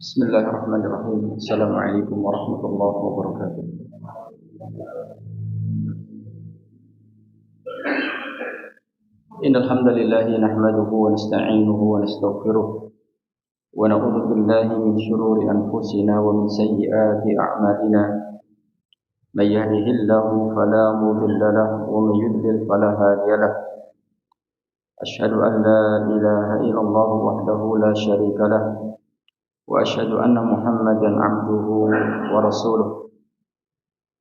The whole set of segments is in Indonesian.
Bismillahirrahmanirrahim. Assalamualaikum warahmatullahi wabarakatuh. Innal hamdalillah nahmaduhu wa nasta'inuhu wa nastaghfiruh wa na'udzu billahi min shururi anfusina wa min sayyiati a'malina. May yahdihillahu fala mudilla lahu wa may yudlil fala hadiya lahu. Asyhadu an la ilaha illallah wahdahu la syarika lahu wa asyhadu anna Muhammadan 'abduhu wa rasuluh.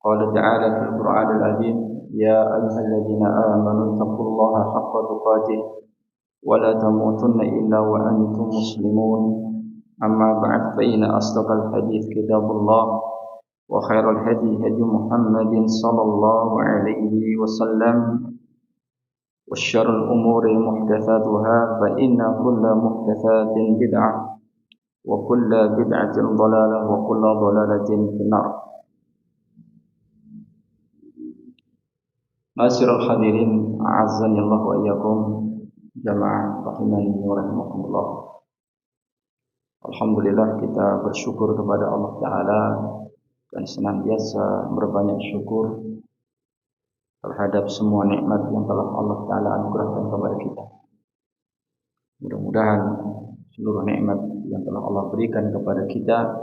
Qala ta'ala fil Qur'anil 'azim, ya ayyuhalladzina amanu taqullaha haqqa tuqatih wa la tamutunna illa wa antum muslimun. Amma ba'd, fa inna asdaqal hadits kitabullah wa khairal hadi hadi Muhammadin sallallahu alaihi wasallam wa syarrul umuri muhdatsatuha fa inna kulla muhdatsatin bid'ah wa kulla bid'atin dhalalah wa kulla dhalalatin finnar. Ma'asyiral hadirin, a'azzani Allah wa iyyakum jamaah rahimani wa rahimakumullah. Alhamdulillah, kita bersyukur kepada Allah Ta'ala dan senantiasa berbanyak syukur terhadap semua nikmat yang telah Allah Ta'ala anugerahkan kepada kita. Mudah-mudahan seluruh nikmat yang telah Allah berikan kepada kita,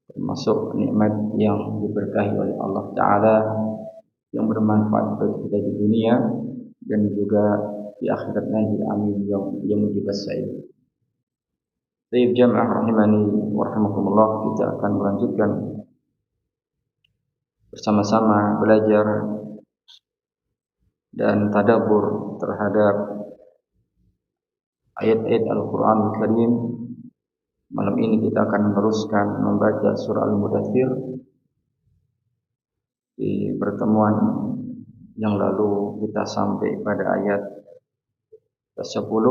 termasuk nikmat yang diberkahi oleh Allah Ta'ala, yang bermanfaat bagi kita di dunia dan juga di akhirat nanti, amin ya mujibas sa'il. Baik jamaah rahimani wa rahimakumullah, kita akan melanjutkan bersama-sama belajar dan tadabbur terhadap ayat-ayat Al-Quran Al-Karim. Malam ini kita akan meneruskan membaca surah Al-Mudaththir. Di pertemuan yang lalu kita sampai pada ayat ke-10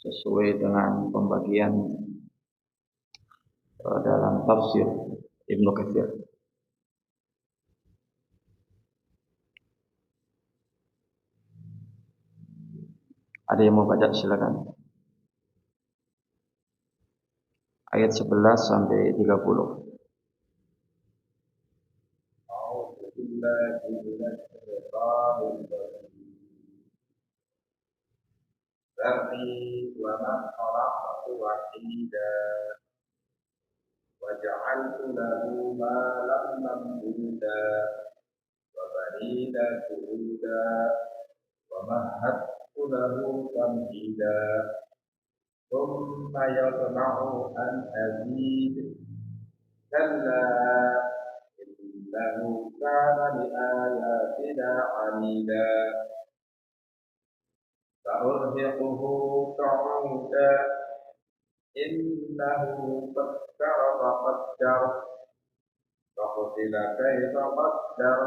sesuai dengan pembagian dalam tafsir Ibnu Katsir. Ada yang mau baca, silakan. Ayat 11 sampai 30. Rabbi wa man khalaqtu wahida wa ja'altu lahu malan mamduda wa banina shuhuda wa mahattu lahu tamhida thumma yatma'u an azid kalla innahu kana li ayatina 'anida sa'urhiquhu sa'uda innahu fakkara faqaddar faqutila kaifa qaddar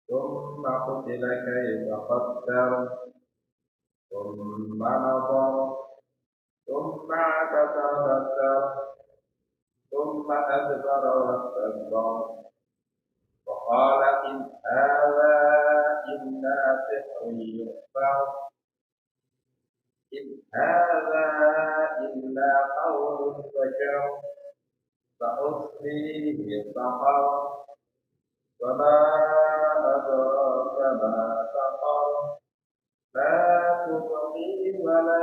thumma qutila kaifa qaddar thumma nadhar thumma tatabassar thumma adbara wastakbar wa qala in hadha illa sihrun yu'thar in hadha illa qawlul bashar sa'uslihi saqar wa ma adraka ma saqar la tubqi wa la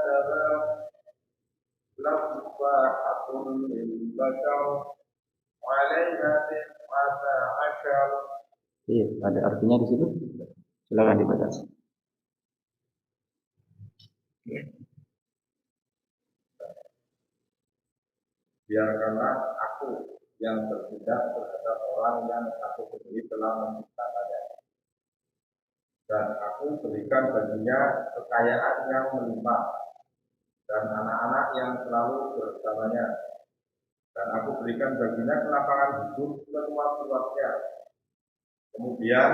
tadhar lawwahatun lil bashar 'alaiha tis'ata 'ashar. Iya, ada artinya di situ. Silakan dibaca. Biarkanlah aku yang bertindak terhadap orang yang aku sendiri telah menciptakannya, dan aku berikan baginya kekayaan yang melimpah dan anak-anak yang selalu bersamanya, dan aku berikan baginya kelapangan hidup seluas-luasnya. Kemudian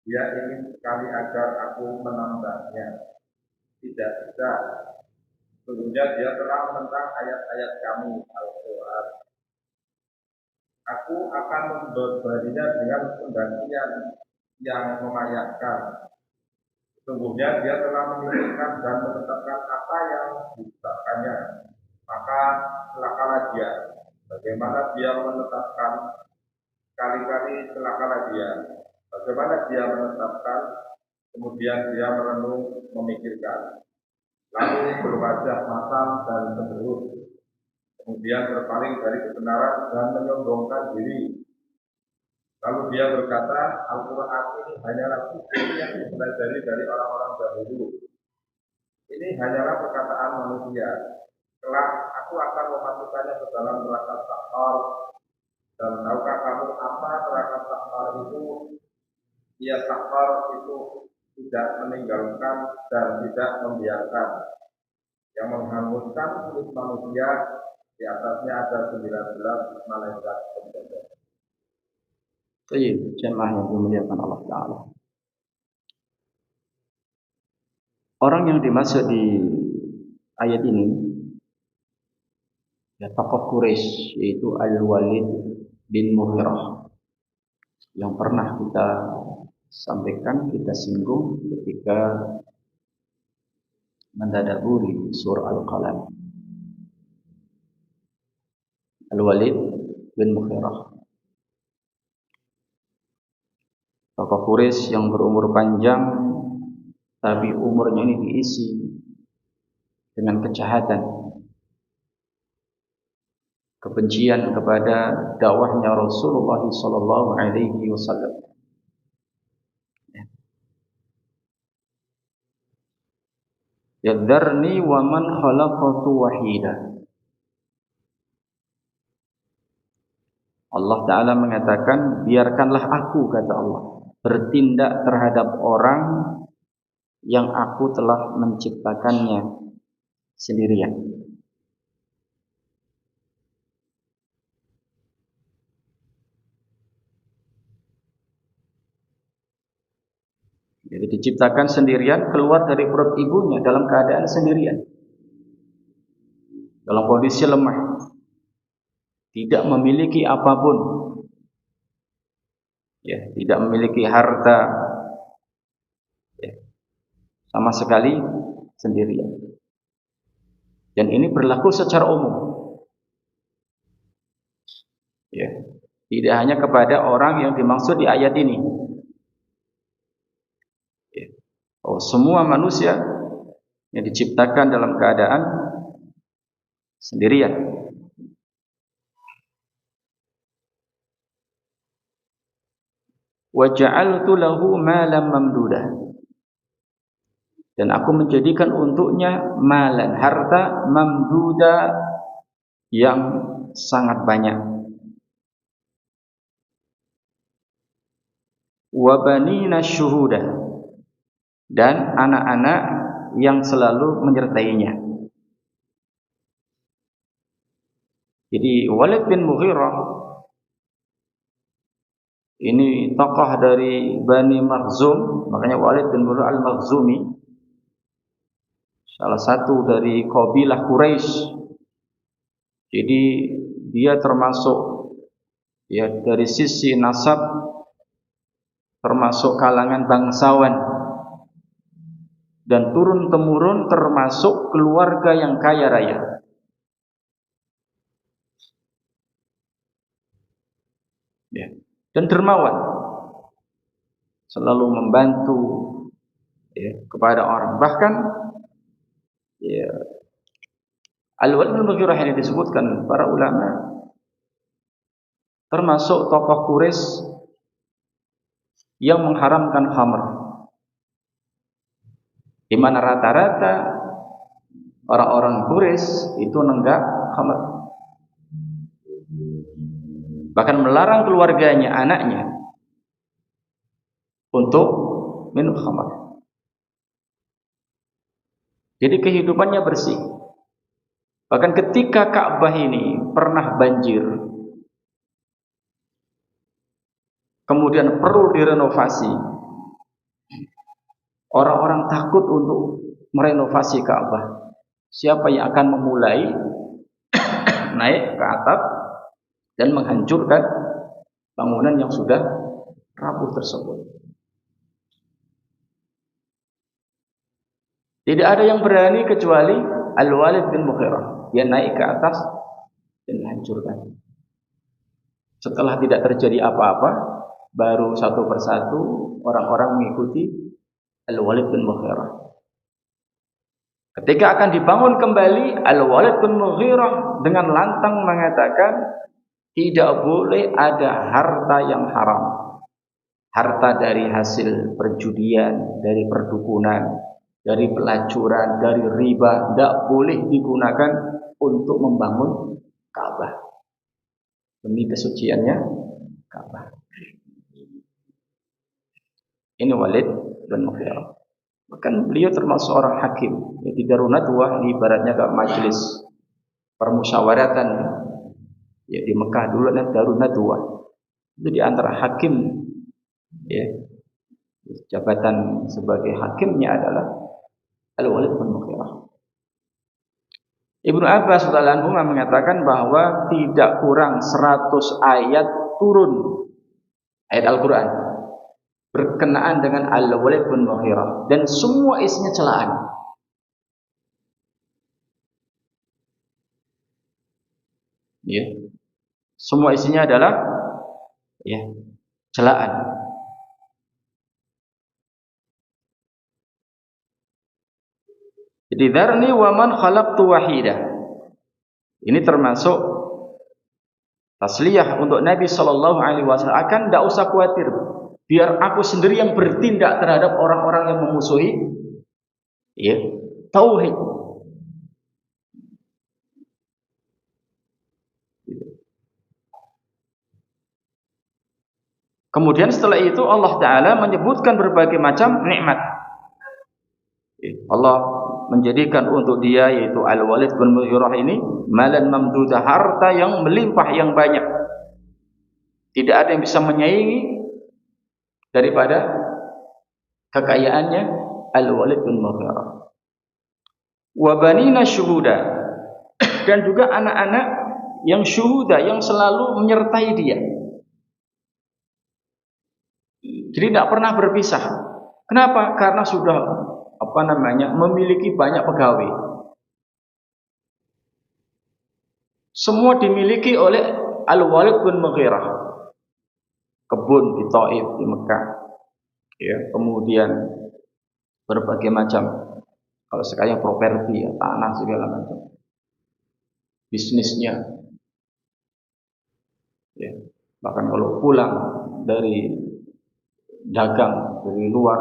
dia ingin sekali agar aku menambahnya, tidak bisa. Sesungguhnya dia telah menentang ayat-ayat kami Al-Quran. Aku akan membebaninya dengan pendakian yang memayakkan. Sesungguhnya dia telah menentukan dan menetapkan apa yang ditetapkannya. Maka dia. Bagaimana dia menetapkan, kali-kali celakalah dia. Bagaimana dia menetapkan, kemudian dia merenung, memikirkan. Lalu berwajah masam dan cemberut. Kemudian berpaling dari kebenaran dan menyombongkan diri. Lalu dia berkata, Al-Quran ini hanyalah buku yang dipelajari dari orang-orang dahulu. Ini hanyalah perkataan manusia. Kelak aku akan memasukkannya ke dalam neraka Saqar. Dan tahukah kamu apa neraka Saqar itu? Ya, Saqar itu tidak meninggalkan dan tidak membiarkan. Yang menghanguskan kulit manusia, di atasnya ada 19 malaikat penjaga. Baik, jemaah yang dimuliakan Allah Ta'ala. Orang yang dimaksud di ayat ini ya tokoh Quraisy, yaitu Al-Walid bin Mughirah, yang pernah kita sampaikan, kita singgung ketika mentadabburi surah Al-Qalam. Al-Walid bin Mughirah, tokoh Quraisy yang berumur panjang, tapi umurnya ini diisi dengan kejahatan, kebencian kepada dakwahnya Rasulullah sallallahu alaihi wasallam. Yadharni wa man khalaqatu wahida. Allah Ta'ala mengatakan, biarkanlah aku, kata Allah, bertindak terhadap orang yang aku telah menciptakannya sendirian. Jadi diciptakan sendirian, keluar dari perut ibunya dalam keadaan sendirian, dalam kondisi lemah, tidak memiliki apapun, ya, tidak memiliki harta, ya, sama sekali sendirian. Dan ini berlaku secara umum, ya, tidak hanya kepada orang yang dimaksud di ayat ini. Ya. Oh, semua manusia yang diciptakan dalam keadaan sendirian. Wa ja'altu lahu malan mamdudah. Dan aku menjadikan untuknya malan, harta, mamduda, yang sangat banyak. Wa banina syuhuda, dan anak-anak yang selalu menyertainya. Jadi Walid bin Mughirah ini tokoh dari Bani Makhzum, makanya Walid bin Mughirah al-Makhzumi, salah satu dari kabilah Quraisy. Jadi dia termasuk, ya, dari sisi nasab termasuk kalangan bangsawan, dan turun temurun termasuk keluarga yang kaya raya. Ya. Dan dermawan, selalu membantu, ya, kepada orang. Bahkan, ya, Al-Walid bin Mughirah yang disebutkan para ulama termasuk tokoh Quraisy yang mengharamkan khamr, di mana rata-rata orang-orang Quraisy itu nenggak khamr, bahkan melarang keluarganya, anaknya untuk minum khamr. Jadi kehidupannya bersih. Bahkan ketika Ka'bah ini pernah banjir, kemudian perlu direnovasi, orang-orang takut untuk merenovasi Ka'bah. Siapa yang akan memulai naik ke atap dan menghancurkan bangunan yang sudah rapuh tersebut? Tidak ada yang berani kecuali Al-Walid bin Mughirah. Dia naik ke atas dan dihancurkan. Setelah tidak terjadi apa-apa, baru satu persatu orang-orang mengikuti Al-Walid bin Mughirah. Ketika akan dibangun kembali, Al-Walid bin Mughirah dengan lantang mengatakan, tidak boleh ada harta yang haram. Harta dari hasil perjudian, dari perdukunan, dari pelacuran, dari riba, tidak boleh digunakan untuk membangun Ka'bah. Demi kesuciannya Ka'bah. Ini Walid bin Mughirah. Bahkan beliau termasuk orang hakim. Ya, di Darun Nadwah, ini ibaratnya ke majelis permusyawaratan. Ya, di Mekah dulu ada Darun Nadwah. Itu di antara hakim, ya, jabatan sebagai hakimnya adalah Al-Walid bin Mughirah. Ibnu Abbas radhiyallahu anhu mengatakan bahwa tidak kurang 100 ayat turun, ayat Al-Quran berkenaan dengan Al-Walid bin Mughirah, dan semua isinya celaan. Ya. Semua isinya adalah ya, celaan. Jadi dzarni wa man khalaqtu wahida. Ini termasuk tasliyah untuk Nabi sallallahu alaihi wasallam, akan tidak usah khawatir. Biar aku sendiri yang bertindak terhadap orang-orang yang memusuhi ya, tauhid. Kemudian setelah itu Allah Ta'ala menyebutkan berbagai macam nikmat. Allah menjadikan untuk dia, yaitu Al-Walid bin Mughirah ini, malan mamdudah, harta yang melimpah, yang banyak. Tidak ada yang bisa menyaingi daripada kekayaannya Al-Walid bin Mughirah. Wa banina syuhuda, dan juga anak-anak yang syuhuda, yang selalu menyertai dia. Jadi tidak pernah berpisah. Kenapa? Karena sudah memiliki banyak pegawai. Semua dimiliki oleh Al-Walid bin Mughirah. Kebun di Taif, di Mekah. Ya, kemudian berbagai macam, kalau sekarang properti, ya, tanah segala macam. Bisnisnya. Ya, bahkan kalau pulang dari dagang dari luar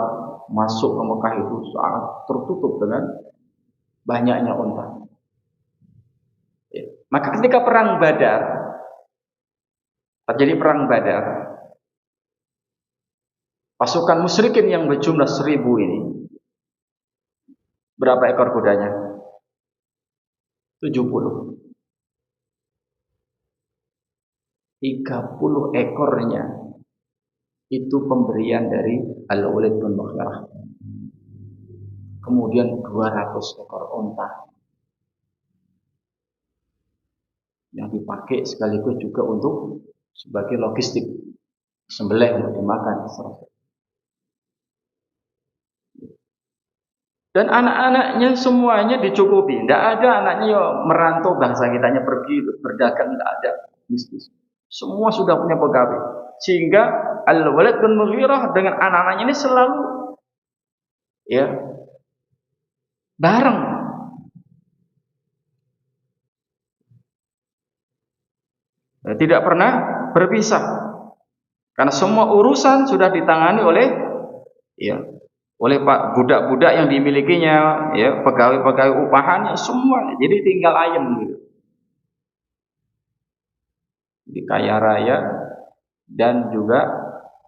masuk ke Mekah itu sangat tertutup dengan banyaknya unta. Ya. Maka ketika perang Badar, terjadi perang Badar, pasukan musyrikin yang berjumlah 1000 ini, berapa ekor kudanya? 70. 30 ekornya itu pemberian dari Al-Walid bin Mughirah. Kemudian 200 ekor unta yang dipakai sekaligus juga untuk sebagai logistik sembelih untuk dimakan. Dan anak-anaknya semuanya dicukupi. Tidak ada anaknya merantau, bahasa kitanya pergi berdagang, tidak ada bisnis. Semua sudah punya pegawai. Sehingga Al-Walid bin Mughirah dengan anak-anaknya ini selalu ya bareng. Tidak pernah berpisah. Karena semua urusan sudah ditangani oleh ya, oleh pak budak-budak yang dimilikinya, ya, pegawai-pegawai upahannya semua. Jadi tinggal ayam gitu. Di kaya raya dan juga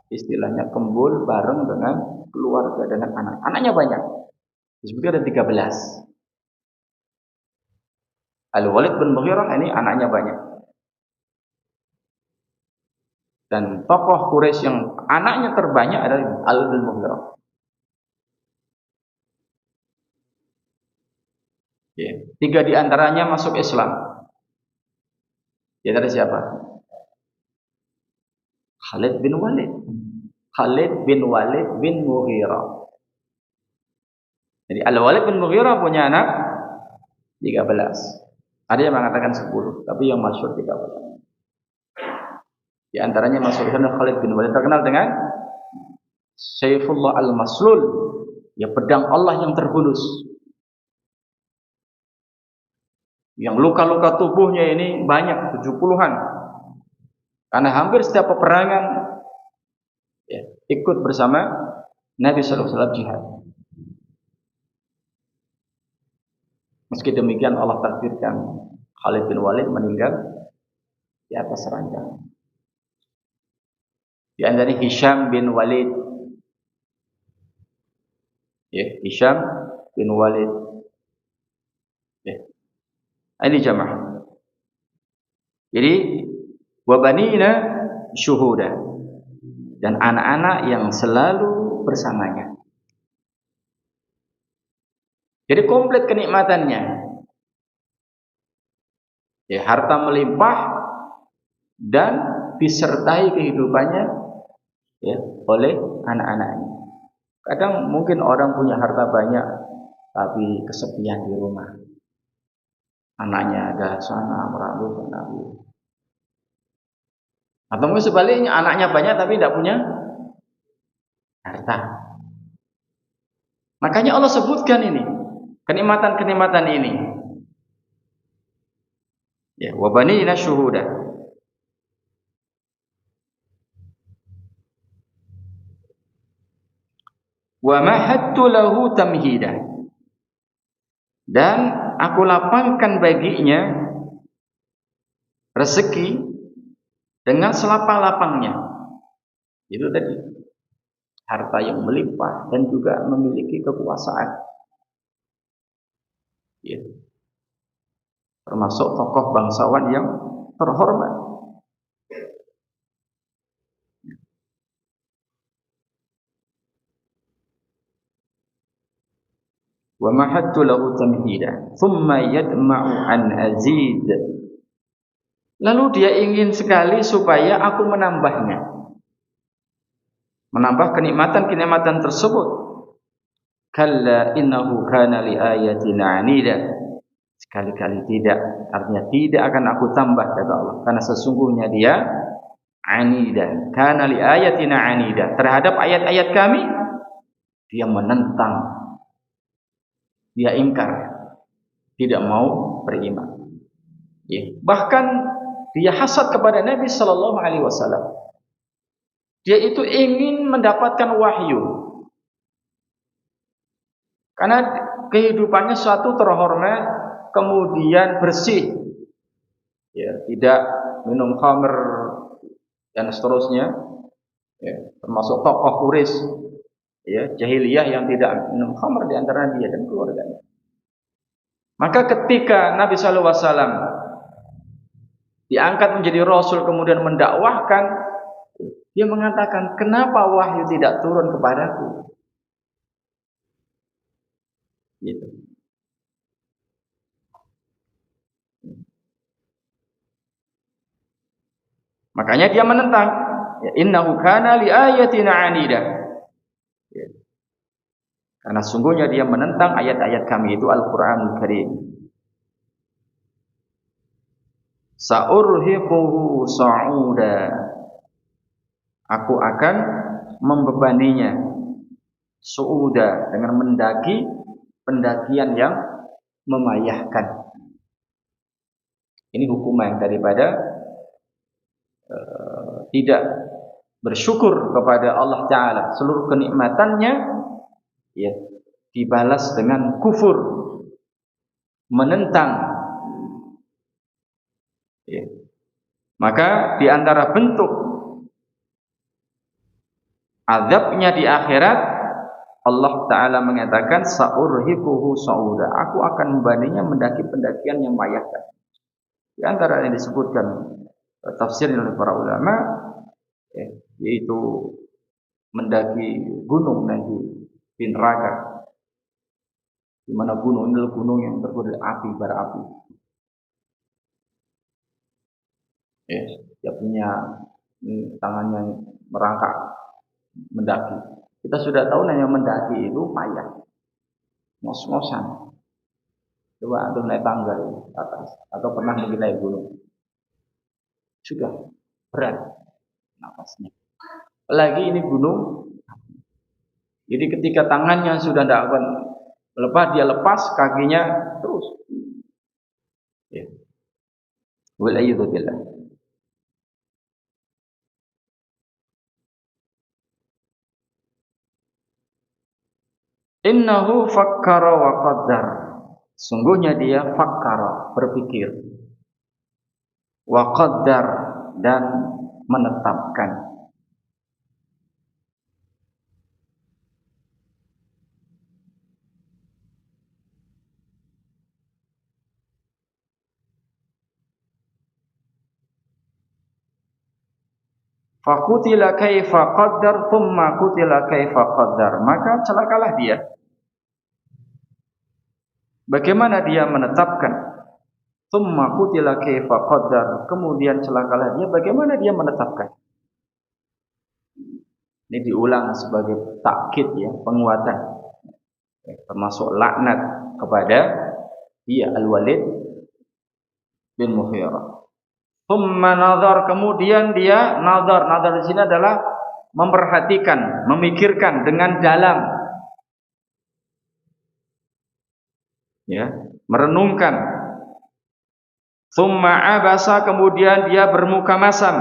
istilahnya kembul bareng dengan keluarga, dengan anak. Anaknya banyak. Disebutnya ada 13. Al-Walid bin Mughirah ini anaknya banyak. Dan tokoh Quraisy yang anaknya terbanyak adalah Al-Walid bin Mughirah. Ya. 3 di antaranya masuk Islam. Di antara siapa? Khalid bin Walid. Khalid bin Walid bin Mughirah. Jadi Al-Walid bin Mughirah punya anak 13. Ada yang mengatakan 10, tapi yang masyhur 30. Di antaranya masyhur Khalid bin Walid, terkenal dengan Saifullah al-Maslul, ya pedang Allah yang terhunus. Yang luka-luka tubuhnya ini banyak, 70-an. Karena hampir setiap peperangan ya, ikut bersama Nabi sallallahu alaihi wasallam jihad. Meski demikian Allah takdirkan Khalid bin Walid meninggal di atas ranjang. Di antaranya Hisham bin Walid. Ya, Hisham bin Walid. Ya. Ini jamaah. Jadi wabanina syuhuda, dan anak-anak yang selalu bersamanya. Jadi komplit kenikmatannya. Ya, harta melimpah dan disertai kehidupannya ya oleh anak-anaknya. Kadang mungkin orang punya harta banyak tapi kesepian di rumah. Anaknya ada sana merambut Nabi. Atau mungkin sebaliknya, anaknya banyak tapi tidak punya harta. Makanya Allah sebutkan ini, kenikmatan-kenikmatan ini. Ya, wa banina syuhuda. Wa mahattu lahu tamhida. Dan aku lapangkan baginya rezeki dengan selapang-lapangnya. Itu tadi, harta yang melimpah dan juga memiliki kekuasaan. Ya. Termasuk tokoh bangsawan yang terhormat. Wa mahattu lahu tamhida thumma yadma'u an azid. Lalu dia ingin sekali supaya aku menambahnya, menambah kenikmatan-kenikmatan tersebut. Kalla innahu kana li ayatina anida. Sekali-kali tidak, artinya tidak akan aku tambah, kata Allah, karena sesungguhnya dia anida, kana li ayatina anida, terhadap ayat-ayat kami dia menentang, dia ingkar, tidak mau beriman. Ya. Bahkan dia hasad kepada Nabi sallallahu alaihi wasallam. Dia itu ingin mendapatkan wahyu. Karena kehidupannya suatu terhormat, kemudian bersih. Ya, tidak minum khamr dan seterusnya. Ya, termasuk tokoh Quraisy, ya, jahiliyah yang tidak minum khamr di antara dia dan keluarganya. Maka ketika Nabi sallallahu alaihi wasallam diangkat menjadi rasul kemudian mendakwahkan, dia mengatakan, kenapa wahyu tidak turun kepadaku? Gitu. Makanya dia menentang, ya, innahu kana li ayatina anida. Ya. Karena sungguhnya dia menentang ayat-ayat kami itu Al-Qur'anul Karim. Sa'urhiquhu sa'uda. Aku akan membebaninya su'uda, dengan mendaki pendakian yang memayahkan. Ini hukuman daripada tidak bersyukur kepada Allah Ta'ala. Seluruh kenikmatannya ya, dibalas dengan kufur, menentang. Ya. Maka di antara bentuk azabnya di akhirat, Allah Ta'ala mengatakan sa'urhiquhu sa'uda, aku akan membandingnya mendaki pendakian yang mayahkan. Di antara yang disebutkan tafsir oleh para ulama, ya, yaitu mendaki gunung nanti di neraka, di mana gunung ini adalah gunung yang terbuat dari api, bara api. Ya, dia punya tangannya merangkak mendaki. Kita sudah tahu yang mendaki itu payah, ngos-ngosan. Coba antum naik tangga di atas atau pernah mungkin naik gunung. Sudah berat napasnya. Lagi ini gunung. Jadi ketika tangannya sudah tidak akan lepas, dia lepas kakinya terus. Ya. Wal'iyadzubillah. Innahu fakkara wa qaddar. Sungguhnya dia fakkara, berpikir. Wa qaddar, dan menetapkan. Fakutila kaifa qaddar thumma kutila kaifa qaddar. Maka celakalah dia. Bagaimana dia menetapkan? Thumma kutila kaifa qaddar. Kemudian celakalah dia, bagaimana dia menetapkan? Ini diulang sebagai takkid ya, penguatan. Termasuk laknat kepada dia Al-Walid bin Mughirah. Thumma nazar, kemudian dia nazar. Nazar di sini adalah memperhatikan, memikirkan dengan dalam. Ya, merenungkan. Thumma abasa, kemudian dia bermuka masam.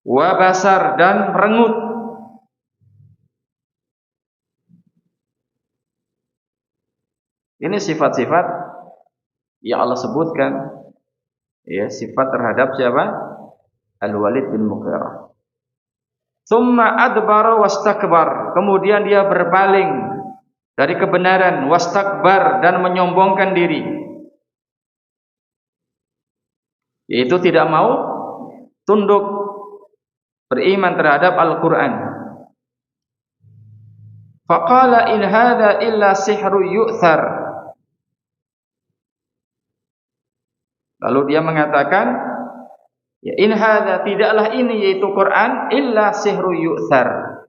Wa basar, dan merengut. Ini sifat-sifat yang Allah sebutkan, ya, sifat terhadap siapa? Al-Walid bin Mughirah. Tsumma adbara wastakbar, kemudian dia berpaling dari kebenaran, wastakbar, dan menyombongkan diri, yaitu tidak mau tunduk beriman terhadap Al-Quran. Faqala in hadha illa sihru yu'thar. Lalu dia mengatakan, ya, in hadza, tidaklah ini yaitu Quran, illa sihru yu'thar,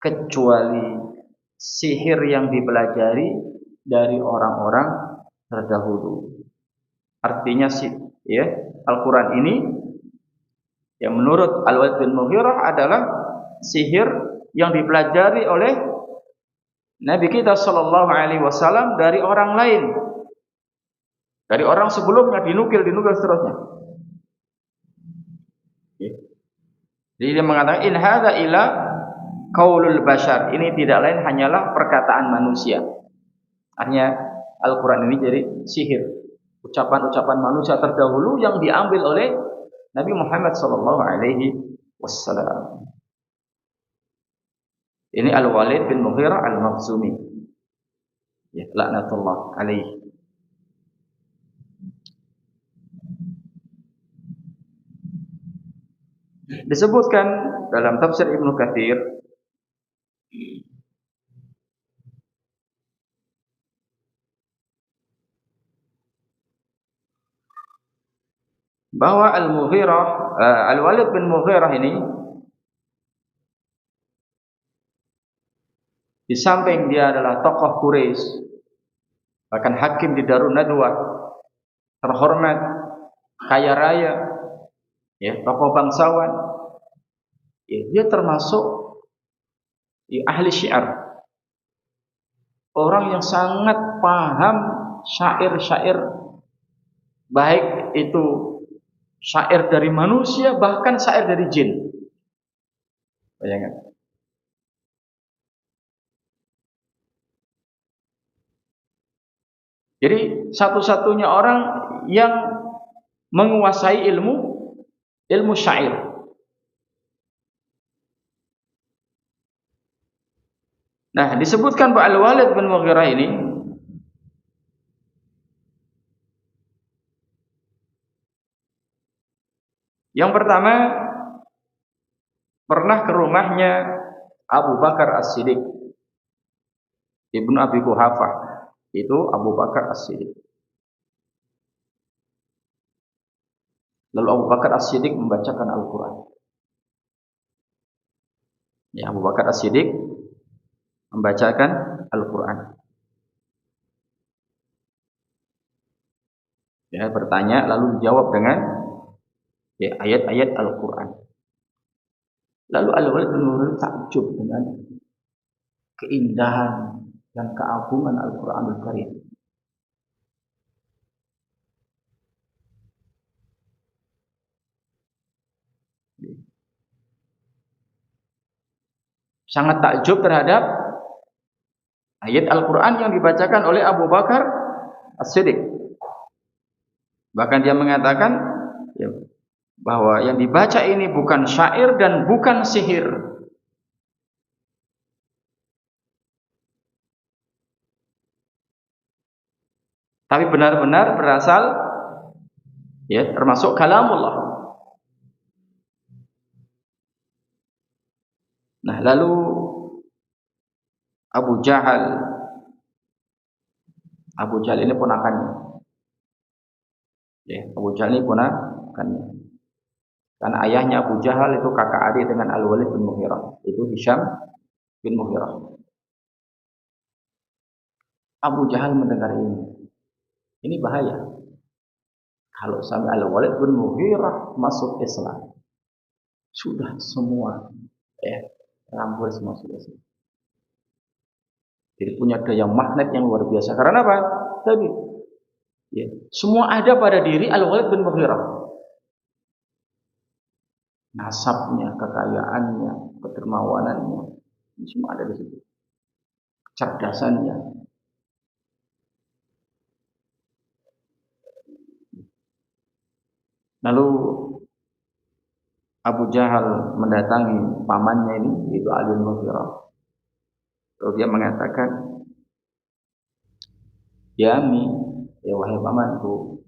kecuali sihir yang dipelajari dari orang-orang terdahulu. Artinya ya, Al-Quran ini yang menurut Al-Walid bin Mughirah adalah sihir yang dipelajari oleh Nabi kita sallallahu alaihi wasallam dari orang lain. Dari orang sebelumnya, dinukil seterusnya. Jadi dia mengatakan in hadza illa qaulul bashar. Ini tidak lain hanyalah perkataan manusia. Artinya Al-Quran ini jadi sihir, ucapan-ucapan manusia terdahulu yang diambil oleh Nabi Muhammad sallallahu alaihi wasallam. Ini Al-Walid bin Mughirah Al-Makhzumi. Ya, laknatullah alaihi. Disebutkan dalam tafsir Ibnu Katsir bahwa Al-Walid bin Mughirah ini, di samping dia adalah tokoh Quraisy, bahkan hakim di Darun Nadwah, terhormat, kaya raya, ya, tokoh bangsawan, ya, dia termasuk ya, ahli syiar, orang yang sangat paham syair-syair, baik itu syair dari manusia, bahkan syair dari jin. Bayangkan. Jadi satu-satunya orang yang menguasai ilmu syair. Nah, disebutkan bahwa Al-Walid bin Mughirah ini yang pertama pernah ke rumahnya Abu Bakar As-Siddiq, Ibnu Abi Quhafah, itu Abu Bakar As-Siddiq. Lalu Abu Bakar As-Siddiq membacakan Al-Quran. Ya, Abu Bakar As-Siddiq membacakan Al-Quran. Ya, bertanya lalu dijawab dengan ya, ayat-ayat Al-Quran. Lalu Al-Walid bin Mughirah takjub dengan keindahan dan keagungan Al-Quranul Karim. Sangat takjub terhadap ayat Al-Quran yang dibacakan oleh Abu Bakar As-Siddiq. Bahkan dia mengatakan ya, bahwa yang dibaca ini bukan syair dan bukan sihir. Tapi benar-benar berasal ya, termasuk kalamullah. Nah, lalu Abu Jahal ini ponakannya. Ya, Abu Jahal ini ponakannya. Karena ayahnya Abu Jahal itu kakak adik dengan Al-Walid bin Mughirah, itu Hisham bin Mughirah. Abu Jahal mendengar ini bahaya. Kalau sampai Al-Walid bin Mughirah masuk Islam, sudah semua rampur semua sudah. Jadi punya daya magnet yang luar biasa. Karena apa? Tadi ya, semua ada pada diri Al-Walid bin Mughirah. Nasabnya, kekayaannya, kedermawanannya, semua ada di situ. Kecerdasannya. Lalu Abu Jahal mendatangi pamannya ini, yaitu Ali bin Mughirah. Lalu dia mengatakan, "Ya Ami, ya wahai pamanku,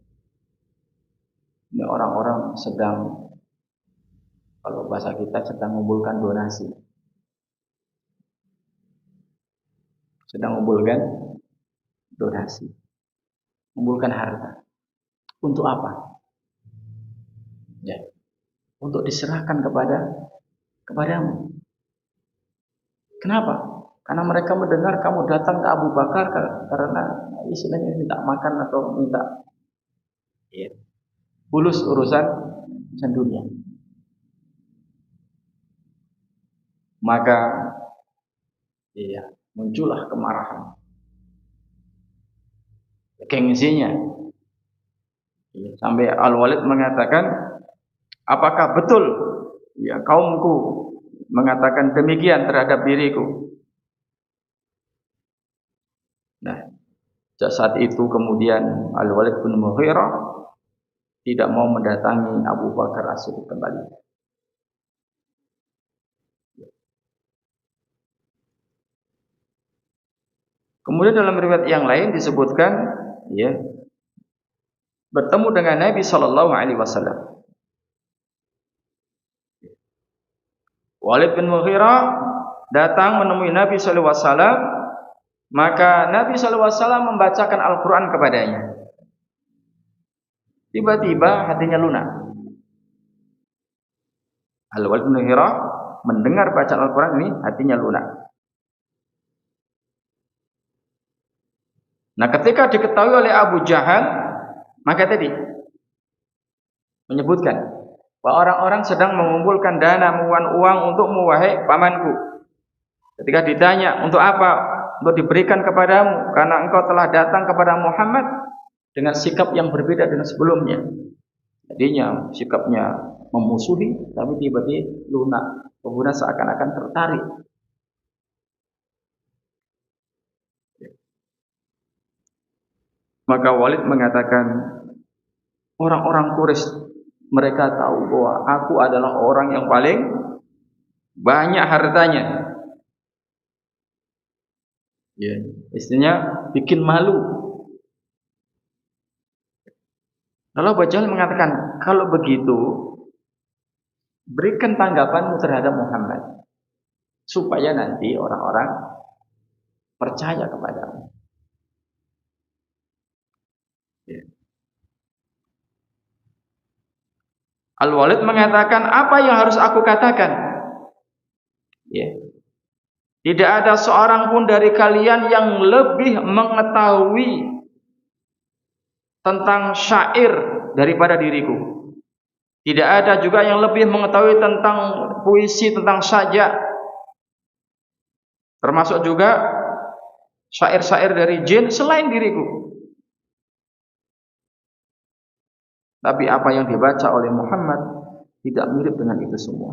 ini orang-orang sedang, kalau bahasa kita sedang mengumpulkan donasi. Sedang mengumpulkan donasi. Mengumpulkan harta. Untuk apa? Ya, untuk diserahkan kepadamu. Kenapa? Karena mereka mendengar kamu datang ke Abu Bakar karena istilahnya minta makan atau minta bulus urusan dunia. Maka muncullah kemarahan, gengsinya. Sampai Al-Walid mengatakan, apakah betul ya kaumku mengatakan demikian terhadap diriku? Nah, saat itu kemudian Al-Walid bin Mughirah tidak mau mendatangi Abu Bakar As-Siddiq kembali. Kemudian dalam riwayat yang lain disebutkan bertemu dengan Nabi sallallahu alaihi wasallam. Walid bin Mughirah datang menemui Nabi sallallahu alaihi wasallam, maka Nabi sallallahu alaihi wasallam membacakan Al-Qur'an kepadanya. Tiba-tiba hatinya lunak. Al-Walid bin Mughirah mendengar bacaan Al-Qur'an ini, hatinya lunak. Nah, ketika diketahui oleh Abu Jahal, maka tadi menyebutkan bahwa orang-orang sedang mengumpulkan dana, mengumpulkan uang untuk wahai pamanku. Ketika ditanya untuk apa? Untuk diberikan kepadamu karena engkau telah datang kepada Muhammad dengan sikap yang berbeda dengan sebelumnya. Jadinya sikapnya memusuhi, tapi tiba-tiba lunak, kemudian seakan-akan tertarik. Maka Walid mengatakan, orang-orang Quraisy mereka tahu bahwa aku adalah orang yang paling banyak hartanya. Istilahnya bikin malu. Lalu Abu Jahal mengatakan, kalau begitu berikan tanggapanmu terhadap Muhammad supaya nanti orang-orang percaya kepadamu. Al-Walid mengatakan, apa yang harus aku katakan? Tidak ada seorang pun dari kalian yang lebih mengetahui tentang syair daripada diriku. Tidak ada juga yang lebih mengetahui tentang puisi, tentang sajak, termasuk juga syair-syair dari jin selain diriku. Tapi apa yang dibaca oleh Muhammad tidak mirip dengan itu semua.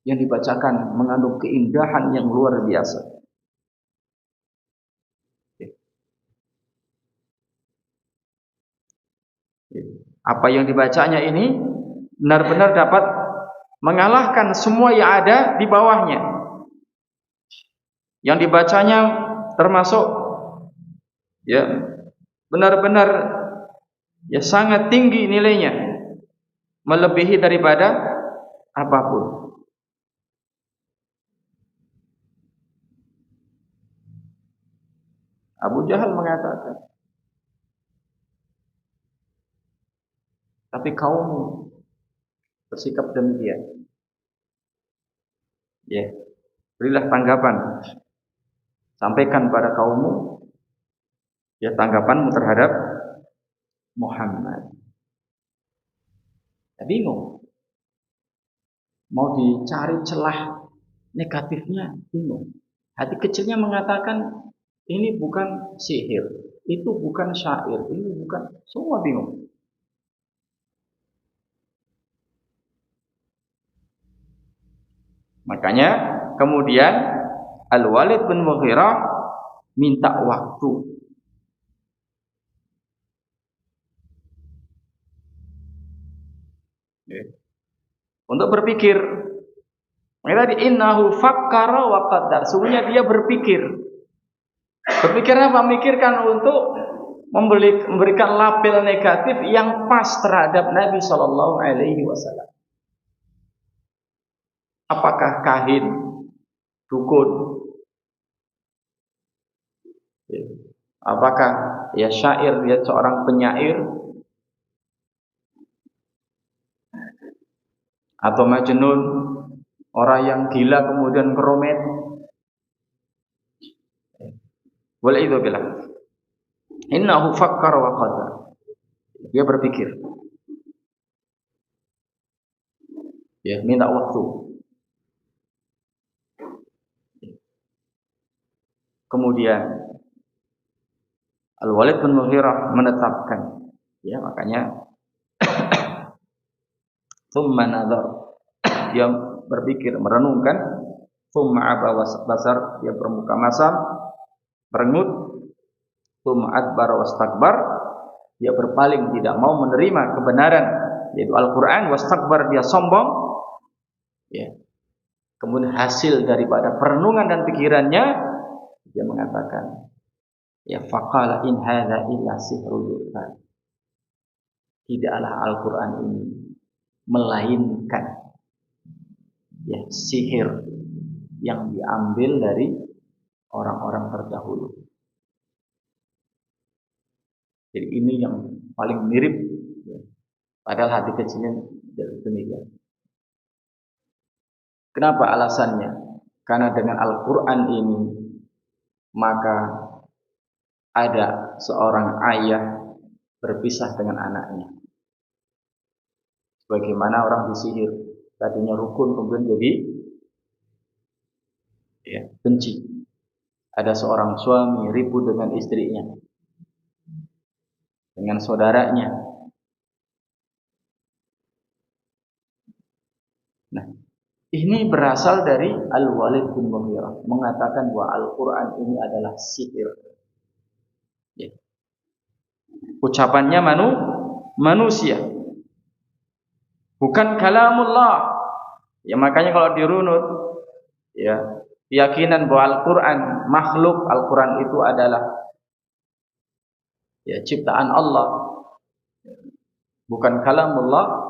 Yang dibacakan mengandung keindahan yang luar biasa. Apa yang dibacanya ini benar-benar dapat mengalahkan semua yang ada di bawahnya. Yang dibacanya termasuk ya benar-benar ya sangat tinggi nilainya, melebihi daripada apapun. Abu Jahal mengatakan, tapi kaum bersikap demikian. Ya, berilah tanggapan, sampaikan pada kaummu ya tanggapanmu terhadap Muhammad. Ya, bingung, mau dicari celah negatifnya, bingung. Hati kecilnya mengatakan ini bukan sihir, itu bukan syair, ini bukan, semua bingung. Makanya kemudian Al-Walid bin Mughirah minta waktu. Untuk berpikir. Tadi innahu fakkara wa qaddar. Sungguhnya dia berpikir. Berpikir apa? Memikirkan untuk memberikan label negatif yang pas terhadap Nabi Shallallahu Alaihi Wasallam. Apakah kahin, dukun, apakah ya syair, dia seorang penyair, atau majnun, orang yang gila kemudian keromet. Boleh itu bilang innahu fakkar wa qaddar. Dia berpikir, ya minta waktu. Kemudian Al-Walid bin Mughirah menetapkan, ya makanya thumma nadhar, dia berpikir, merenungkan, thumma aba basar, dia bermuka masam, merengut, thumma adbar wastakbar, dia berpaling, tidak mau menerima kebenaran yaitu Al-Qur'an, wastakbar, dia sombong. Ya. Kemudian hasil daripada perenungan dan pikirannya, dia mengatakan, ya faqala in hadza illa sihrun yu'thar. Tidaklah Al-Qur'an ini melainkan ya sihir yang diambil dari orang-orang terdahulu. Jadi ini yang paling mirip, ya. Padahal hati kecilnya demikian. Kenapa alasannya? Karena dengan Al-Quran ini maka ada seorang ayah berpisah dengan anaknya. Bagaimana orang disihir, tadinya rukun kemudian jadi ya, benci. Ada seorang suami ribut dengan istrinya, dengan saudaranya. Nah, ini berasal dari Al-Walid bin Mughirah mengatakan bahwa Al-Quran ini adalah sihir. Ya. Ucapannya manusia, bukan kalamullah. Ya makanya kalau dirunut, ya keyakinan bahwa Al-Quran makhluk, Al-Quran itu adalah ya ciptaan Allah, bukan kalamullah.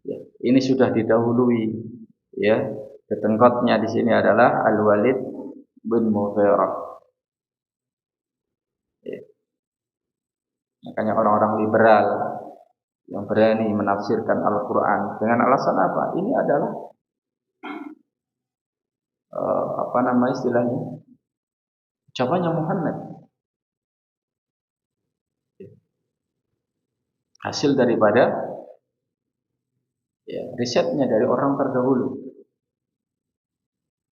Ya, ini sudah didahului. Ya, ketengkotnya di sini adalah Al-Walid bin Mughirah. Ya. Makanya orang-orang liberal yang berani menafsirkan Al-Quran dengan alasan apa? Ini adalah apa nama istilahnya? Ucapannya Muhammad. Hasil daripada risetnya dari orang terdahulu,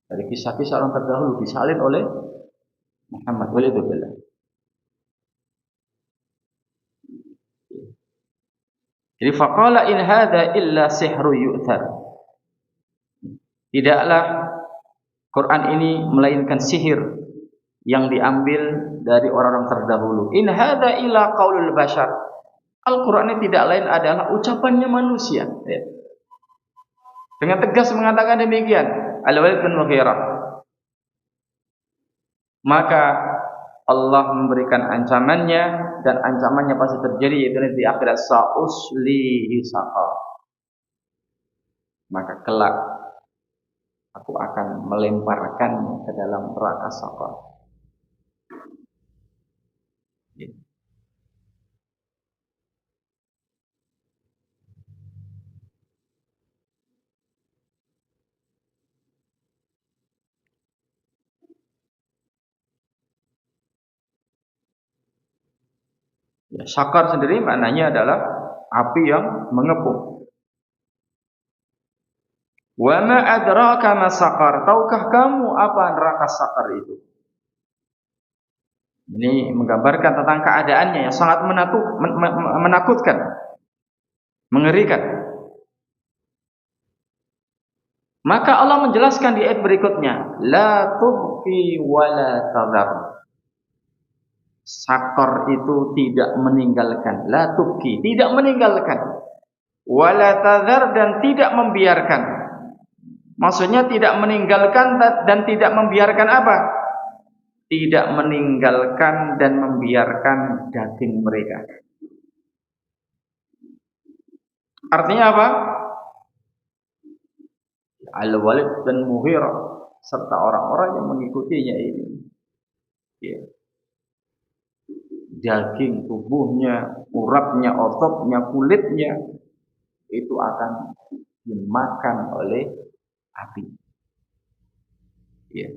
dari kisah-kisah orang terdahulu disalin oleh Muhammad waliyadzubillah. Jadi faqala in hadza illa sihru yu'thar. Tidaklah Quran ini melainkan sihir yang diambil dari orang-orang terdahulu. In hadza illa qaulul bashar. Al-Quran ini tidak lain adalah ucapannya manusia. Ya. Dengan tegas mengatakan demikian. Al-Walid bin Mughirah. Maka Allah memberikan ancamannya, dan ancamannya pasti terjadi, yaitu di akhirat, sa'uslihi saqar. Maka kelak aku akan melemparkannya ke dalam neraka saqar. Ya, sakar sendiri maknanya adalah api yang mengepung. Wa ma adraka ma sakar? Tahukah kamu apa neraka sakar itu? Ini menggambarkan tentang keadaannya yang sangat menakutkan, mengerikan. Maka Allah menjelaskan di ayat berikutnya, la tubqi wa la tadhar. Sakar itu tidak meninggalkan, la tubqi, tidak meninggalkan, wa la tadhar, dan tidak membiarkan. Maksudnya tidak meninggalkan dan tidak membiarkan apa? Tidak meninggalkan dan membiarkan daging mereka. Artinya apa? Al-Walid dan Mughirah serta orang-orang yang mengikutinya ini, ya, daging tubuhnya, uratnya, ototnya, kulitnya itu akan dimakan oleh api. Ya.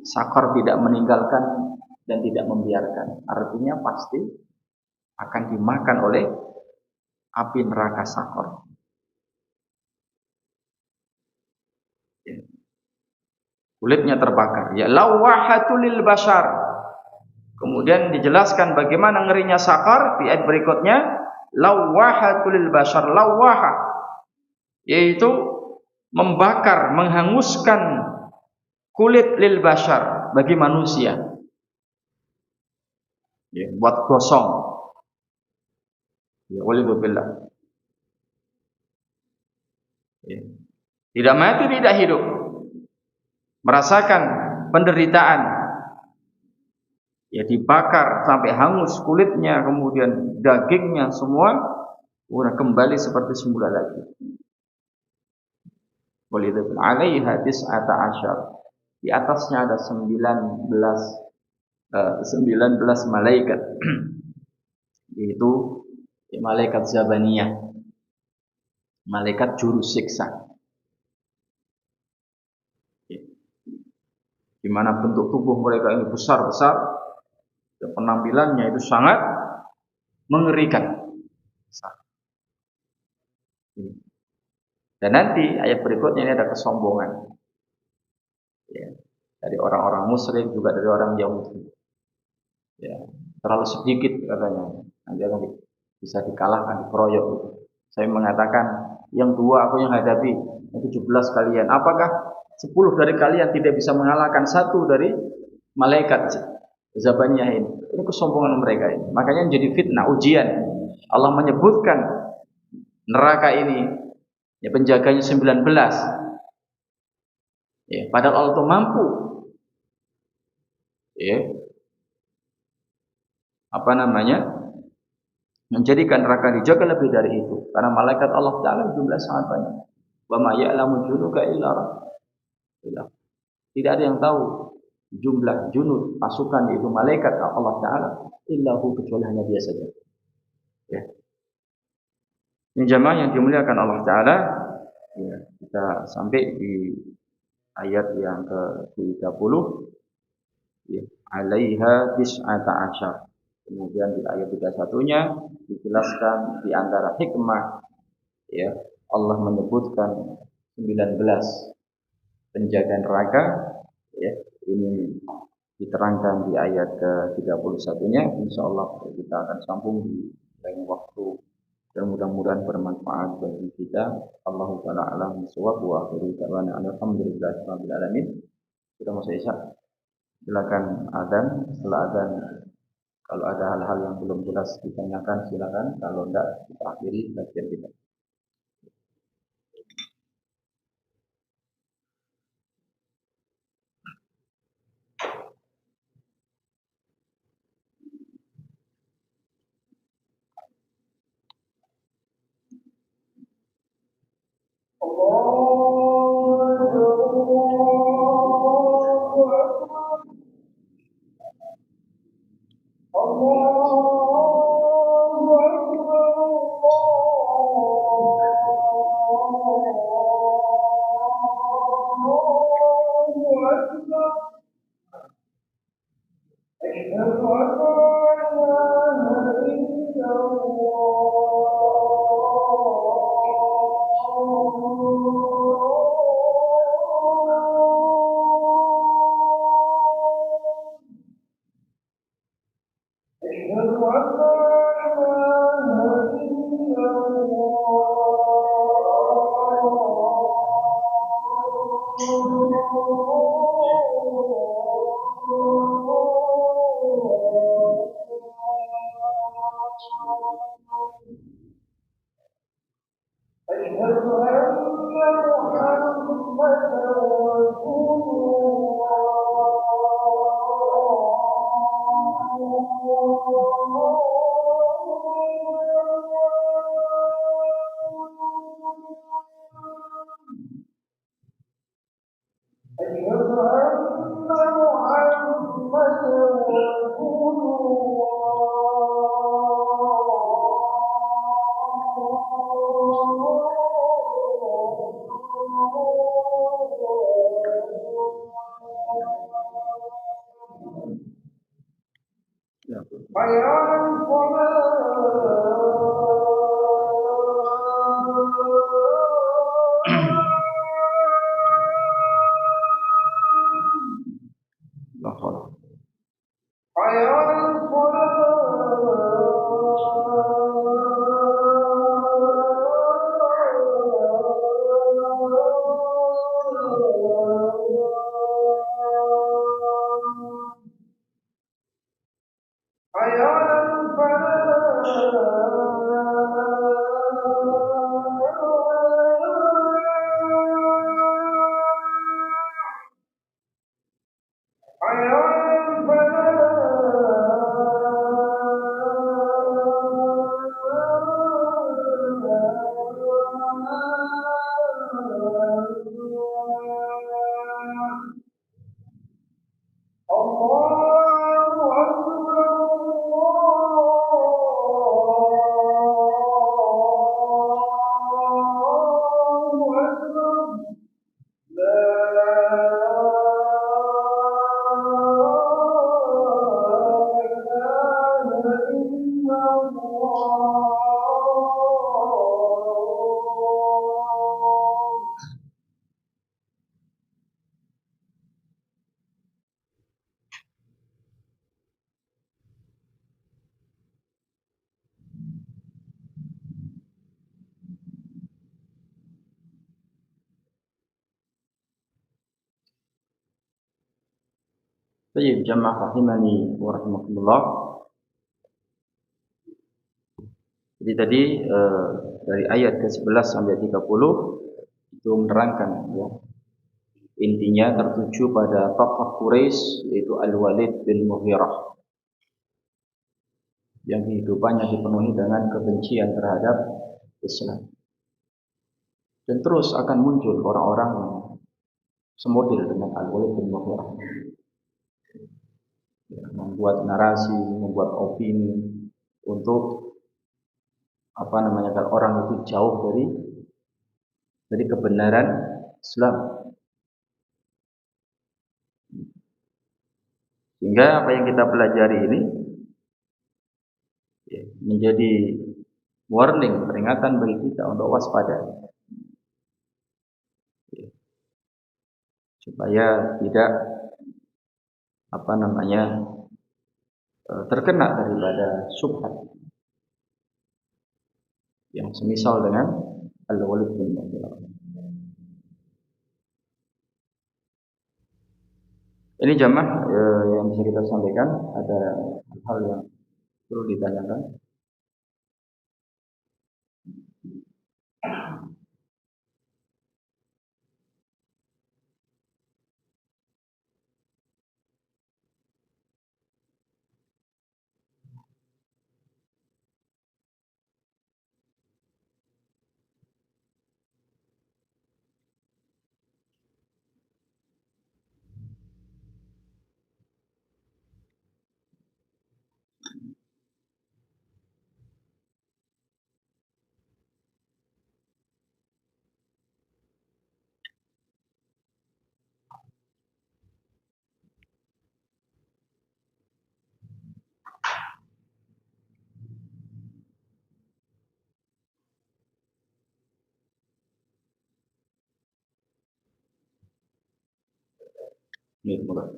Sakar tidak meninggalkan dan tidak membiarkan, artinya pasti akan dimakan oleh api neraka sakar. Ya. Kulitnya terbakar. Ya, lawahatulil bashar. Kemudian dijelaskan bagaimana ngerinya sakar di ayat berikutnya, lawahatulil bashar. Lawaha, yaitu membakar, menghanguskan kulit lil bashar, bagi manusia. Ya, buat gosong. Ya, waliyadzubillah. Ya. Tidak mati, tidak hidup. Merasakan penderitaan. Ya, dibakar sampai hangus kulitnya, kemudian dagingnya semua udah kembali seperti semula lagi. Waliyadzubillah. Alaiha tis'ata asyar. Di atasnya ada 19 malaikat. Yaitu malaikat Zabaniyah, malaikat juru siksa. Di mana bentuk tubuh mereka ini besar-besar dan penampilannya itu sangat mengerikan. Dan nanti ayat berikutnya ini ada kesombongan, ya, dari orang-orang musyrik, juga dari orang Yahudi. Ya, terlalu sedikit katanya, nanti akan bisa dikalahkan, dikeroyok gitu. Saya mengatakan yang dua aku yang hadapi, yang 17 kalian. Apakah 10 dari kalian tidak bisa mengalahkan satu dari malaikat Zabaniyah ini? Ini kesombongan mereka ini. Makanya menjadi fitnah, ujian. Allah menyebutkan neraka ini, ya, penjaganya 19. Ya, padahal Allah itu mampu, ya, menjadikan neraka dijaga lebih dari itu. Karena malaikat Allah Ta'ala jumlah sangat banyak. Wa ma ya'lamu junuka illa rabb. Tidak ada yang tahu jumlah junud pasukan itu malaikat Allah Ta'ala illahu, kecuali hanya dia saja. Ya. Ini jamaah yang dimuliakan Allah Ta'ala, ya, kita sampai di ayat yang ke-30, ya, alaiha tis'ata asyar. Kemudian di ayat 31-nya dijelaskan di antara hikmah ya Allah menyebutkan 19 penjaga neraka ya. Ini diterangkan di ayat ke-31-nya. Insyaallah kita akan sambung di lain waktu dan mudah-mudahan bermanfaat bagi kita. Allahu taala alam bissawab wa akhiru da'wana alhamdulillahirabbil alamin. Sudah masuk Isya. Silakan adzan. Setelah adzan kalau ada hal-hal yang belum jelas ditanyakan silakan. Kalau enggak kita akhiri kajian kita. Baik, jamaah rahimani wa rahimakumullah. Jadi tadi dari ayat ke-11 sampai 30 itu menerangkan ya. Intinya tertuju pada tokoh Quraisy yaitu Al-Walid bin Mughirah yang kehidupannya dipenuhi dengan kebencian terhadap Islam. Dan terus akan muncul orang-orang yang semodel dengan Al-Walid bin Mughirah. Ya, membuat narasi, membuat opini untuk agar orang itu jauh dari kebenaran Islam. Sehingga apa yang kita pelajari ini ya, menjadi warning, peringatan bagi kita untuk waspada, ya, supaya tidak terkena daripada syubhat yang semisal dengan al-Walid bin Mughirah. Ini jamaah yang bisa kita sampaikan. Ada hal yang perlu ditanyakan. Ini mulai.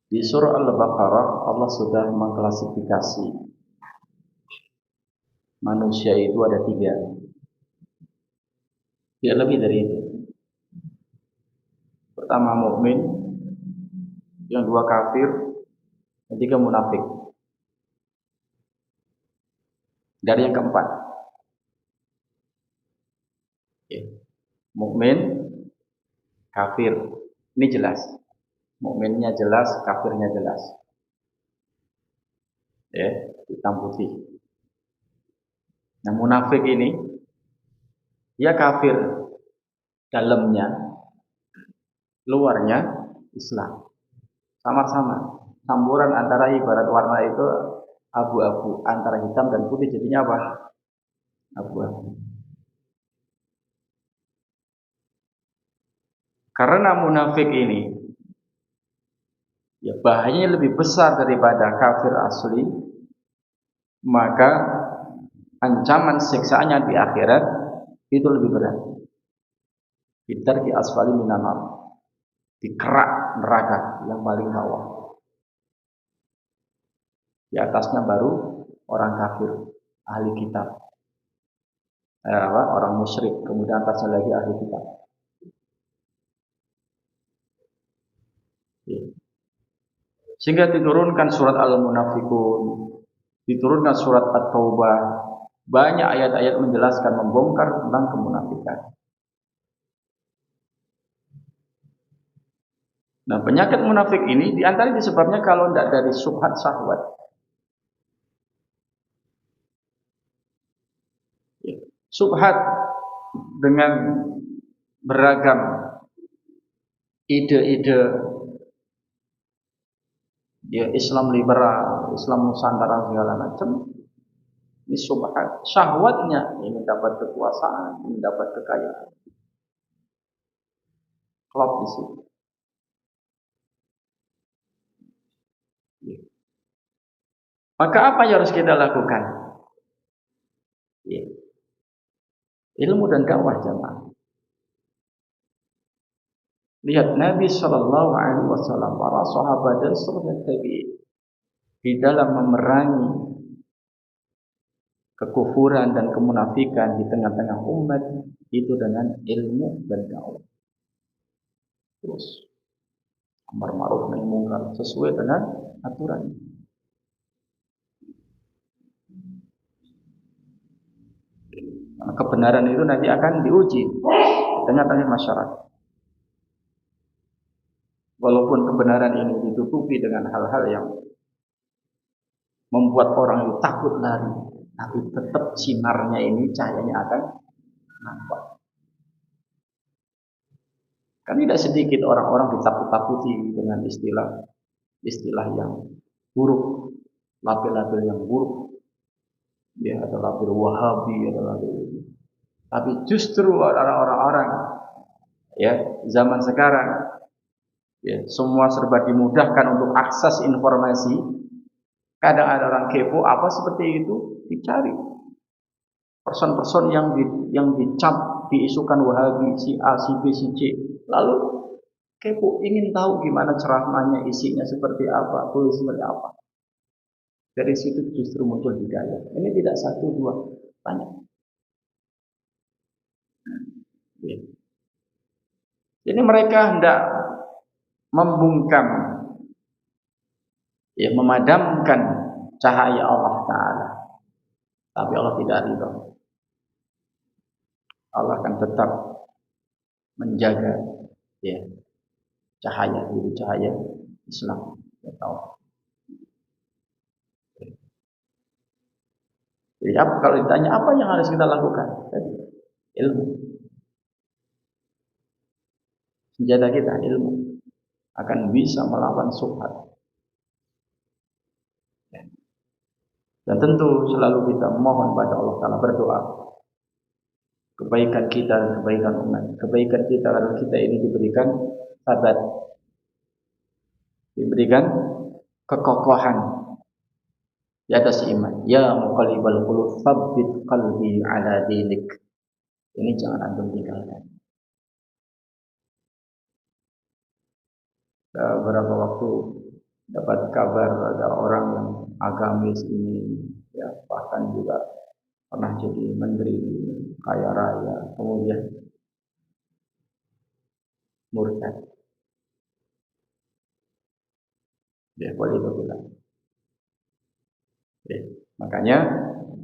Di surah Al-Baqarah Allah sudah mengklasifikasi manusia itu ada 3. Tidak lebih dari itu. Pertama mukmin, yang 2 kafir, yang 3 munafik. Dari yang keempat, mukmin, kafir. Ini jelas. Mukminnya jelas, kafirnya jelas. Hitam putih. Nah, munafik ini dia kafir dalamnya, luarnya Islam. Sama-sama. Campuran antara ibarat warna itu abu-abu, antara hitam dan putih jadinya apa? Abu-abu. Karena munafik ini ya bahayanya lebih besar daripada kafir asli, maka ancaman siksaannya di akhirat itu lebih berat. Di asfali minan nar, di kerak neraka yang paling bawah. Di atasnya baru orang kafir, ahli kitab, orang musyrik, kemudian atasnya lagi ahli kitab. Sehingga diturunkan surat Al-Munafikun, diturunkan surat At-Taubah, banyak ayat-ayat menjelaskan, membongkar tentang kemunafikan. Nah, penyakit munafik ini diantara disebabnya kalau tidak dari syubhat syahwat. Syubhat dengan beragam ide-ide Islam liberal, Islam Nusantara segala macam. Ini syubhat. Syahwatnya ingin dapat kekuasaan, ingin dapat kekayaan. Klop di situ. Maka apa yang harus kita lakukan? Ya, ilmu dan dakwah jamaah. Lihat Nabi Shallallahu Alaihi Wasallam, para sahabat dan seluruh tabi'in di dalam memerangi kekufuran dan kemunafikan di tengah-tengah umat itu dengan ilmu dan dakwah. Terus amar ma'ruf nahi munkar sesuai dengan aturan. Nah, kebenaran itu nanti akan diuji di tengah-tengah masyarakat. Walaupun kebenaran ini ditutupi dengan hal-hal yang membuat orang itu takut lari, tapi tetap sinarnya ini, cahayanya akan nampak. Kan tidak sedikit orang-orang ditakut-takuti dengan istilah yang buruk, label-label yang buruk. Ya, ada label Wahabi, ada label ini. Tapi justru orang-orang ya zaman sekarang, ya, semua serba dimudahkan untuk akses informasi. Kadang ada orang kepo, apa seperti itu dicari. Person-person yang dicap, diisukan Wahabi, si A, si B, si C. Lalu kepo, ingin tahu gimana ceramahnya, isinya seperti apa, tulis seperti apa. Dari situ justru muncul hidayah. Ini tidak satu dua, banyak. Jadi mereka hendak membungkam, ya, memadamkan cahaya Allah Ta'ala. Tapi Allah tidak ridha. Allah akan tetap menjaga, ya, cahaya itu, cahaya Islam. Ya, tahu. Jadi kalau ditanya apa yang harus kita lakukan? Ilmu. Senjata kita ilmu akan bisa melawan syubhat. Dan tentu selalu kita mohon pada Allah Ta'ala, berdoa kebaikan kita dan kebaikan umat. Kebaikan kita lalu kita ini diberikan sabat, diberikan kekokohan di atas iman. Ya muqallibal qulub tsabbit qalbi ala dinik. Ini jangan antum tinggalkan. Beberapa waktu dapat kabar ada orang yang agamis ini, ya, bahkan juga pernah jadi menteri kaya raya, kemudian murtad. Ya, boleh itu bilang. Ya, makanya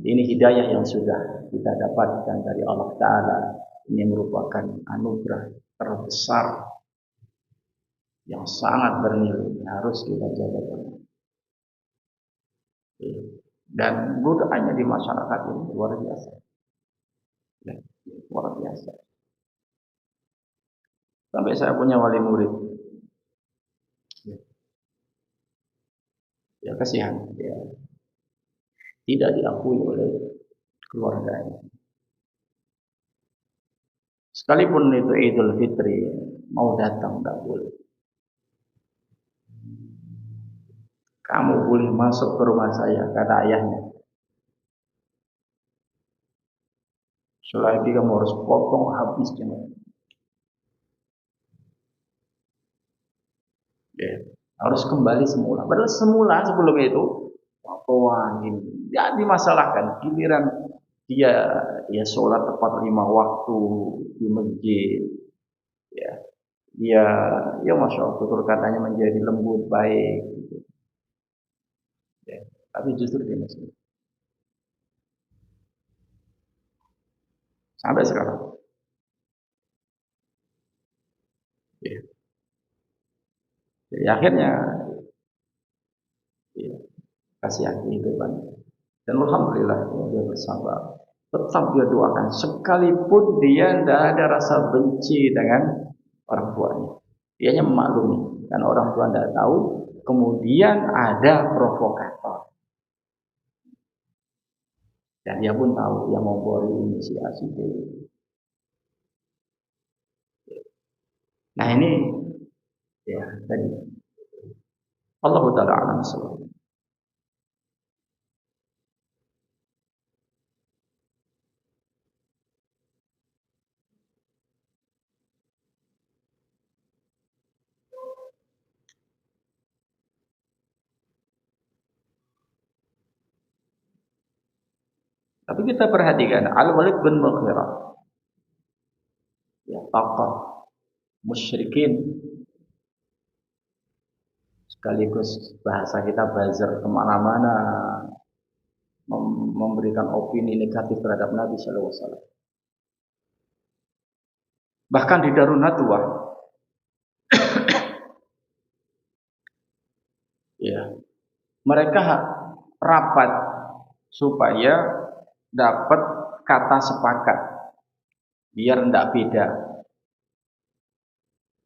ini hidayah yang sudah kita dapatkan dari Allah Ta'ala. Ini merupakan anugerah terbesar yang sangat bernilai, harus kita jaga. Dan godaannya di masyarakat ini luar biasa, ya, luar biasa. Sampai saya punya wali murid, ya kasihan, ya, tidak diakui oleh keluarganya. Sekalipun itu Idul Fitri, mau datang tidak boleh. Kamu boleh masuk ke rumah saya, kata ayahnya. Selagi kamu harus potong habisnya. Ya, harus kembali semula. Padahal semula sebelum itu, ini tidak dimasalahkan. Giliran dia sholat tepat 5 waktu di masjid, ya, dia masya Allah, tutur katanya menjadi lembut, baik, gitu. Ya, tapi justru di masjid sampai sekarang. Ya. Jadi akhirnya, ya, kasihan kehidupan. Dan alhamdulillah, ya, dia bersabar. Tetap dia doakan, sekalipun dia tidak ada rasa benci dengan orang tuanya. Dianya memaklumi, karena orang tua tidak tahu. Kemudian ada provokator. Dan dia pun tahu yang mau bori ini si A, si B. Nah ini, ya tadi Allah Ta'ala alam. Tapi kita perhatikan Al-Walid bin Mughirah, ya, tokoh musyrikin sekaligus bahasa kita buzzer kemana-mana, memberikan opini negatif terhadap Nabi Sallallahu Alaihi Wasallam. Bahkan di Darun Nadwah, ya, mereka rapat supaya dapat kata sepakat biar tidak beda.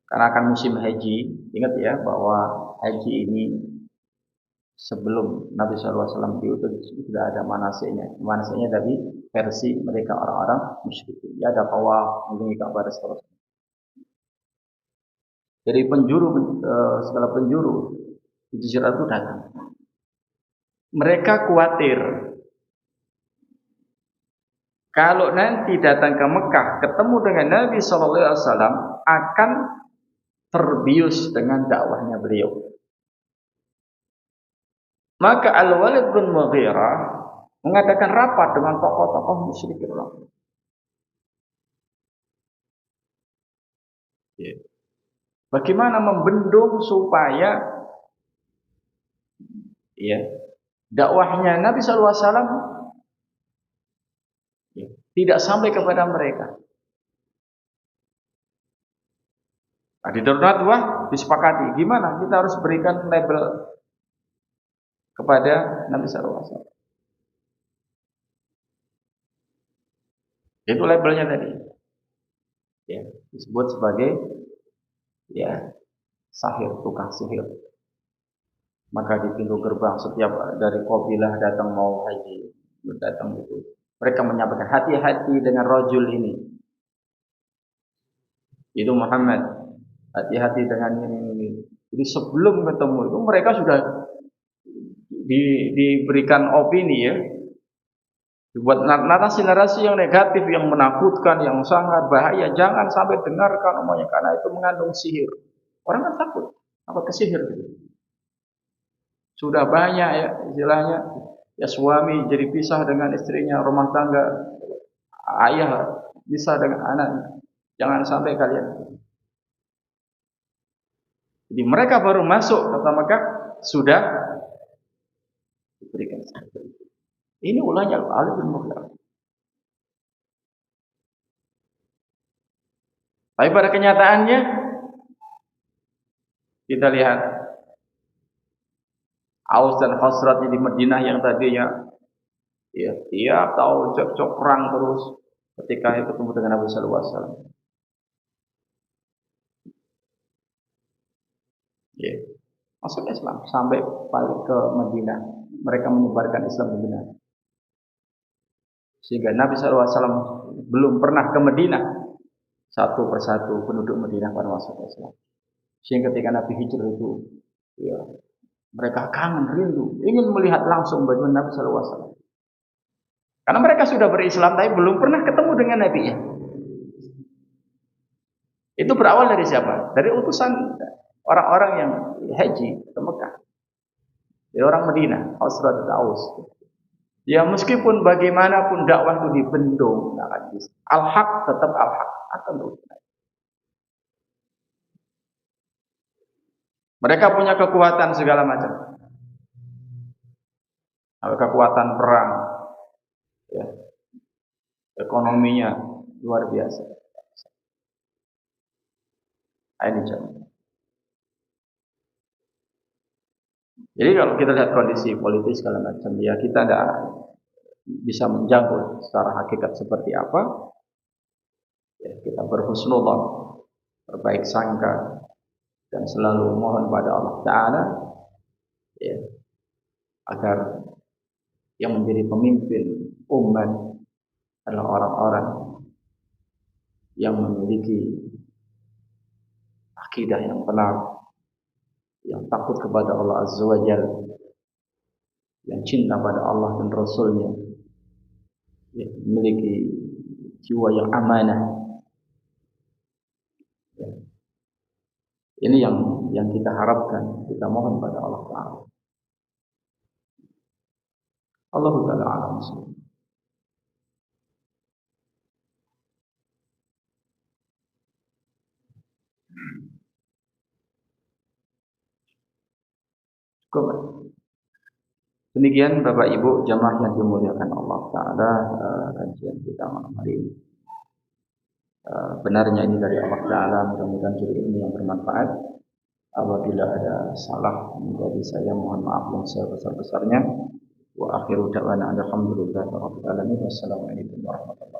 Karena akan musim haji, ingat ya bahwa haji ini sebelum Nabi SAW diutus sudah ada manasiknya. Manasiknya dari versi mereka orang-orang musyrik. Ya, ada tawaf, mengunjungi Ka'bah dan seterusnya. Jadi segala penjuru di Jazirah itu datang. Mereka khawatir kalau nanti datang ke Mekah ketemu dengan Nabi SAW akan terbius dengan dakwahnya beliau. Maka Al-Walid bin Mughirah mengadakan rapat dengan tokoh-tokoh musyrikin. Bagaimana membendung supaya dakwahnya Nabi SAW tidak sampai kepada mereka. Nah, di Darun Nadwah disepakati gimana kita harus berikan label kepada Nabi SAW. Itu labelnya tadi, ya, disebut sebagai sahir, tukang sihir. Maka di pintu gerbang setiap dari kabilah datang mau haji, datang itu, mereka menyampaikan hati-hati dengan rajul ini. Itu Muhammad, hati-hati dengan ini. Jadi sebelum ketemu itu mereka sudah diberikan opini, ya, dibuat narasi-narasi yang negatif, yang menakutkan, yang sangat bahaya. Jangan sampai dengarkan omongnya karena itu mengandung sihir. Orang kan takut apa kesihir gitu. Sudah banyak, ya, istilahnya, ya, suami jadi pisah dengan istrinya, rumah tangga, ayah bisa dengan anaknya. Jangan sampai kalian. Jadi mereka baru masuk kota Mekah sudah diberikan. Ini ulahnya Al-Walid bin Mughirah. Tapi pada kenyataannya kita lihat Aus dan Khazraj di Madinah yang tadinya tiap tahun cekcok perang terus, ketika ketemu dengan Nabi Sallallahu Alaihi Wasallam, masuk Islam sampai balik ke Madinah. Mereka menyebarkan Islam di Madinah. Sehingga Nabi Sallallahu Alaihi Wasallam belum pernah ke Madinah. Satu persatu penduduk Madinah pada masuk Islam. Sehingga ketika Nabi hijrah itu, mereka kangen, rindu, ingin melihat langsung bagaimana Nabi Sallallahu Alaihi Wasallam. Karena mereka sudah berislam, tapi belum pernah ketemu dengan Nabi. Itu berawal dari siapa? Dari utusan orang-orang yang haji ke Mekah. Dari orang Madinah, Aus. Ya, meskipun bagaimanapun dakwah itu dibendung, al-haq tetap al-haq akan terus. Mereka punya kekuatan segala macam. Kekuatan perang, ya, ekonominya luar biasa. Ini contoh. Jadi kalau kita lihat kondisi politis segala macam, ya kita tidak bisa menjangkau secara hakikat seperti apa. Ya, kita berhusnudzon, berbaik sangka, dan selalu mohon pada Allah Ta'ala, ya, agar yang menjadi pemimpin umat adalah orang-orang yang memiliki akidah yang benar, yang takut kepada Allah Azza wa Jalla, yang cinta pada Allah dan Rasulnya, yang memiliki jiwa yang amanah. Ini yang kita harapkan, kita mohon pada Allah Ta'ala. Allahu Ta'ala alam. Demikian Bapak Ibu jamaah yang dimuliakan Allah Ta'ala, kajian kita malam hari ini. Benarnya ini dari Allah Ta'ala, mudah-mudahan jadi ilmu yang bermanfaat. Apabila ada salah menjadi saya mohon maaf yang sebesar-besarnya. Wa akhiru da'wana alhamdulillahi rabbil alamin. Wassalamualaikum warahmatullahi wabarakatuh.